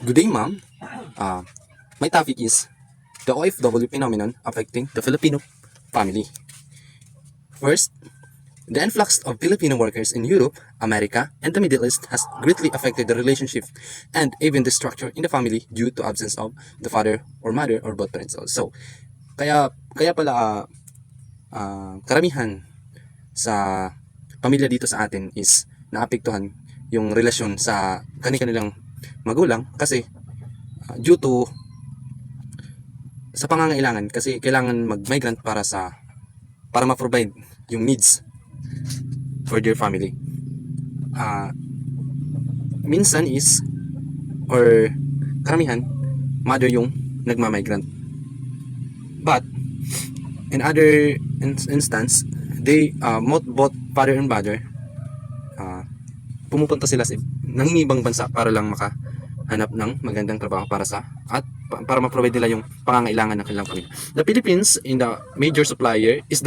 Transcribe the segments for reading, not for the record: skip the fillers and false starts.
Good day, ma'am. Uh, my topic is the OFW phenomenon affecting the Filipino family. First, the influx of Filipino workers in Europe, America, and the Middle East has greatly affected the relationship and even the structure in the family due to absence of the father or mother or both parents also. Kaya pala karamihan sa pamilya dito sa atin is naapektuhan yung relasyon sa kanilang magulang kasi due to sa pangangailangan kasi kailangan mag-migrant para ma-provide yung needs for their family. Minsan is or karamihan mother yung nagma-migrant. But in other instance, they both father and mother pumupunta sila sa nangingibang bansa para lang makahanap ng magandang trabaho para ma-provide nila yung pangangailangan ng kanilang pamilya. The Philippines is the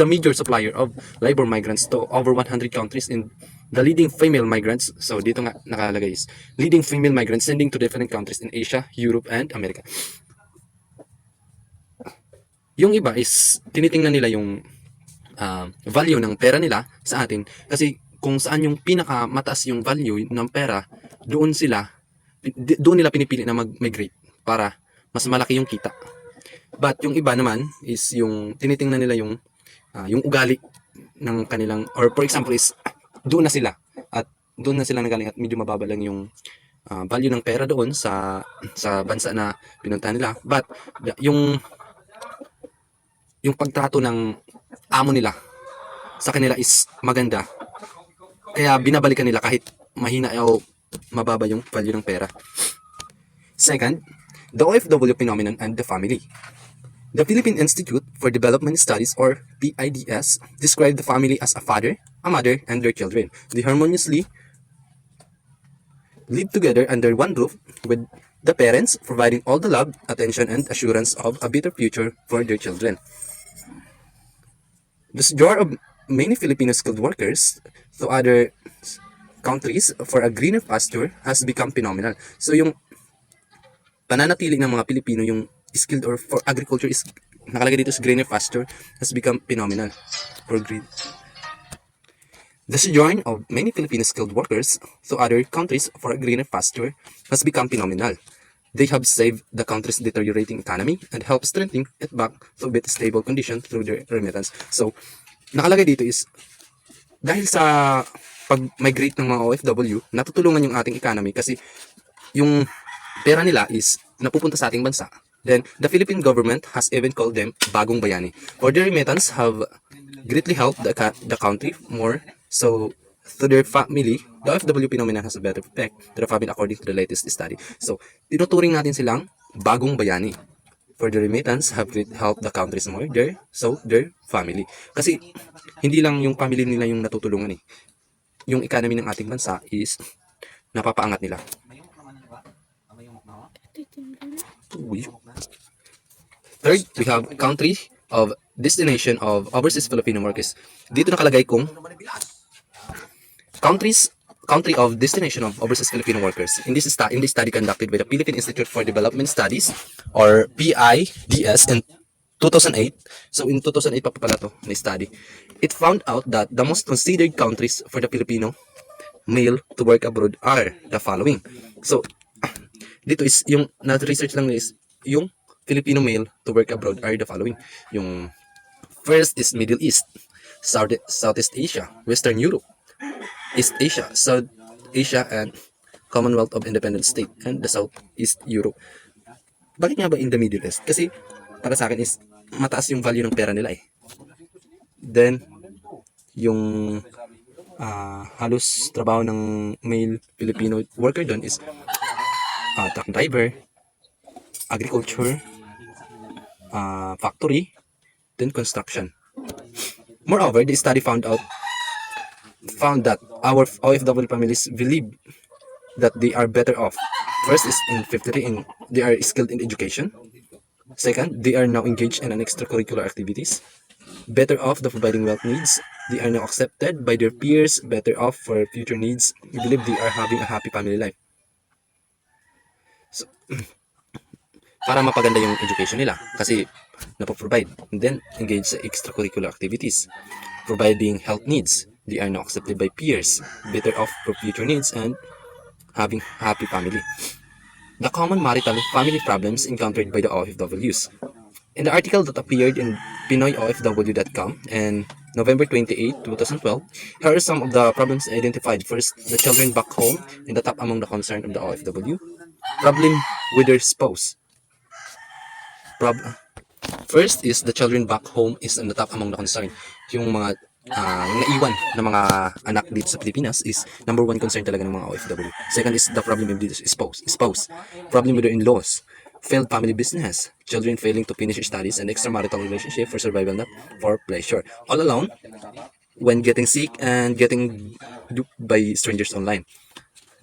major supplier of labor migrants to over 100 countries in the leading female migrants. So dito nga nakalagay is leading female migrants sending to different countries in Asia, Europe, and America. Yung iba is tinitingnan nila yung value ng pera nila sa atin kasi kung saan yung pinakamataas yung value ng pera, doon nila pinipili na mag-migrate para mas malaki yung kita. But yung iba naman is yung tinitingnan nila yung ugali ng kanilang, or for example is doon na sila nagaling at medyo mababa lang yung value ng pera doon sa bansa na pinuntahan nila. But yung pagtrato ng amo nila sa kanila is maganda. Kaya binabalikan nila kahit mahina o mababa yung value ng pera. Second, the OFW phenomenon and the family. The Philippine Institute for Development Studies, or PIDS, described the family as a father, a mother, and their children. They harmoniously live together under one roof with the parents providing all the love, attention, and assurance of a better future for their children. The sojourn of many Filipino skilled workers to other countries for a greener pasture has become phenomenal. So yung pananatili ng mga Pilipino yung skilled or for agriculture is nakalagay dito sa greener pasture has become phenomenal for green. The sojourn of many Filipino skilled workers to other countries for a greener pasture has become phenomenal. They have saved the country's deteriorating economy and helped strengthen it back to a bit stable condition through their remittance. So, nakalagay dito is dahil sa pag-migrate ng mga OFW, natutulungan yung ating economy kasi yung pera nila is napupunta sa ating bansa. Then, the Philippine government has even called them bagong bayani. For their remittance have greatly helped the country more. So, to their family, the OFW phenomenon has a better effect to the family according to the latest study. So, tinuturing natin silang bagong bayani. For the remittance have helped the countries more, their family. Kasi, hindi lang yung family nila yung natutulungan eh. Yung economy ng ating bansa is napapaangat nila. Third, we have country of destination of overseas Filipino workers. Dito nakalagay kung country of destination of overseas Filipino workers. In this study conducted by the Philippine Institute for Development Studies, or PIDS, in 2008. So in 2008 pa pala to na study. It found out that the most considered countries for the Filipino male to work abroad are the following. So dito is yung na-research lang is yung Filipino male to work abroad are the following. Yung first is Middle East, Southeast Asia, Western Europe, East Asia, South Asia, and Commonwealth of Independent States, and the Southeast Europe. Bakit nga ba in the Middle East? Kasi para sa akin is mataas yung value ng pera nila eh. Then yung halos trabaho ng male Filipino worker doon is truck driver, agriculture, factory, then construction. Moreover, the study found that our OFW families believe that they are better off. First is they are skilled in education. Second, they are now engaged in extracurricular activities. Better off the providing wealth needs. They are now accepted by their peers, better off for future needs. We believe they are having a happy family life. So, para mapaganda yung education nila kasi napoprovide. And then, engage sa extracurricular activities, providing health needs. They are now accepted by peers, better off for future needs, and having happy family. The common marital family problems encountered by the OFWs. In the article that appeared in PinoyOFW.com and November 28, 2012, here are some of the problems identified. First, the children back home in the top among the concern of the OFW. Problem with their spouse. First is the children back home is on the top among the concern. Yung mga yung naiwan na mga anak dito sa Pilipinas is number one concern talaga ng mga OFW. Second is the problem with the spouse. Problem with their in-laws. Failed family business. Children failing to finish studies and extramarital relationship for survival, not for pleasure. All alone when getting sick and getting duped by strangers online.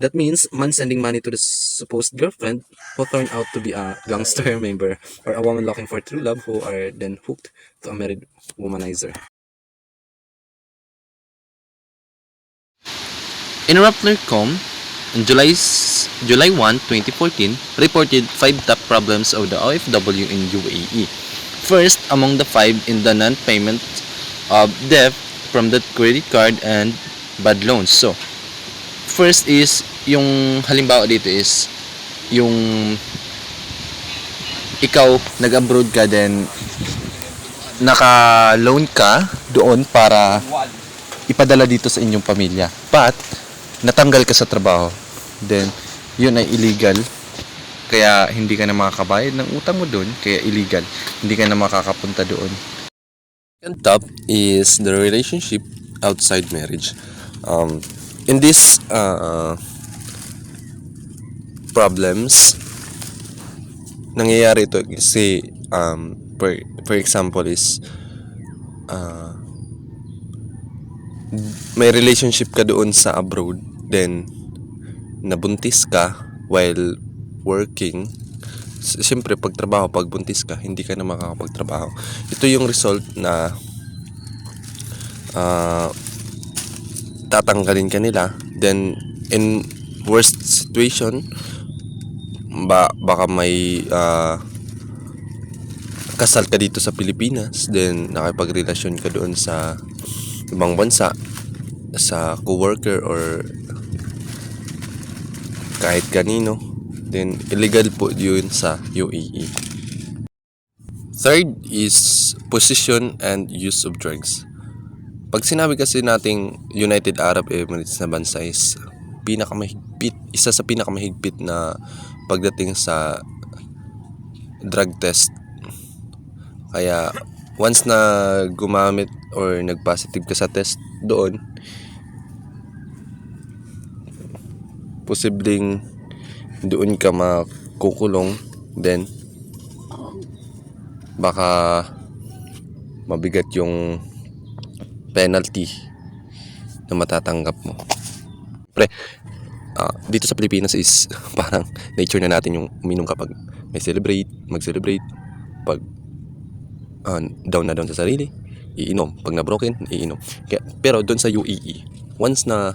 That means man sending money to the supposed girlfriend who turned out to be a gangster member or a woman looking for true love who are then hooked to a married womanizer. Interrupter.com on July 1, 2014 reported 5 top problems of the OFW in UAE. First among the 5 in the non-payment of debt from the credit card and bad loans. So, first is yung halimbawa dito is yung ikaw nag-abroad ka then naka-loan ka doon para ipadala dito sa inyong pamilya. But natanggal ka sa trabaho. Then yun ay illegal. Kaya hindi ka na makakabayad ng utang mo doon, kaya illegal. Hindi ka na makakapunta doon. And top is the relationship outside marriage. In this problems, nangyayari ito kasi for example is may relationship ka doon sa abroad, then nabuntis ka while working. Siyempre pag trabaho, pag buntis ka, hindi ka na makakapagtrabaho. Ito yung result na tatanggalin ka nila. Then in worst situation, baka may kasal ka dito sa Pilipinas, then nakipagrelasyon ka doon sa ibang bansa, sa coworker or kahit kanino, then illegal po yun sa UAE. Third is possession and use of drugs. Pag sinabi kasi nating United Arab Emirates na bansa is isa sa pinakamahigpit na pagdating sa drug test. Kaya once na gumamit or nag-positive ka sa test doon, posibleng doon ka makukulong, then baka mabigat yung penalty na matatanggap mo. Pre, dito sa Pilipinas is parang nature na natin yung uminom kapag mag-celebrate. Pag down na down sa sarili, iinom. Pag na-broken, iinom. Pero doon sa UAE, once na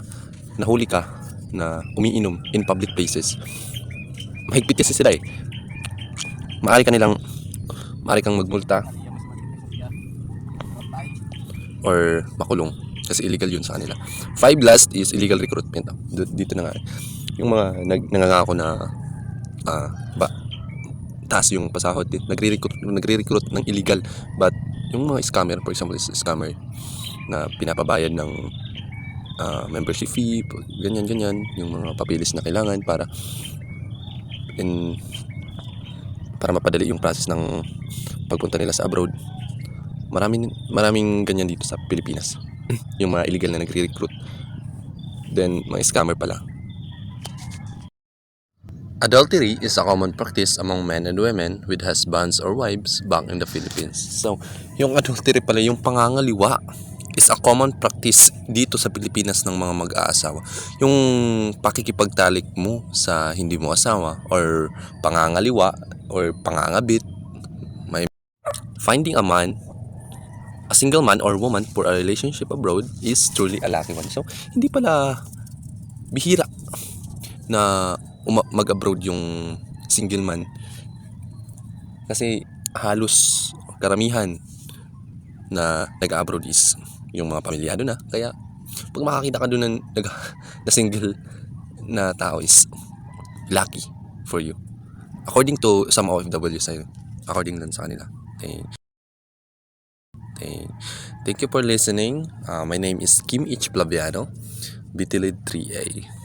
nahuli ka na umiinom in public places, mahigpit kasi sila eh. Maaari kang magmulta or makulong kasi illegal yun sa kanila. 5 last is illegal recruitment. Dito na nga yung mga nangangako na taas yung pasahod din, nagre-recruit ng illegal, but yung mga scammer, for example, is scammer na pinapabayad ng membership fee, ganyan yung mga papilis na kailangan para mapadali yung process ng pagpunta nila sa abroad. Maraming ganyan dito sa Pilipinas. Yung mga illegal na nagre-recruit, then mga scammer pala. Adultery is a common practice among men and women with husbands or wives back in the Philippines. So, yung adultery pala, yung pangangaliwa, is a common practice dito sa Pilipinas ng mga mag-aasawa. Yung pakikipagtalik mo sa hindi mo asawa, or pangangaliwa, or pangangabit. Finding a single man or woman for a relationship abroad is truly a lucky one. So, hindi pala bihira na mag-abroad yung single man. Kasi halos karamihan na nag-abroad is yung mga pamilyado na. Kaya pag makakita ka doon na single na tao is lucky for you. According to some OFW sa'yo. According lang sa kanila. Thank you for listening. My name is Kim H. Plaviano, Bitilid 3A.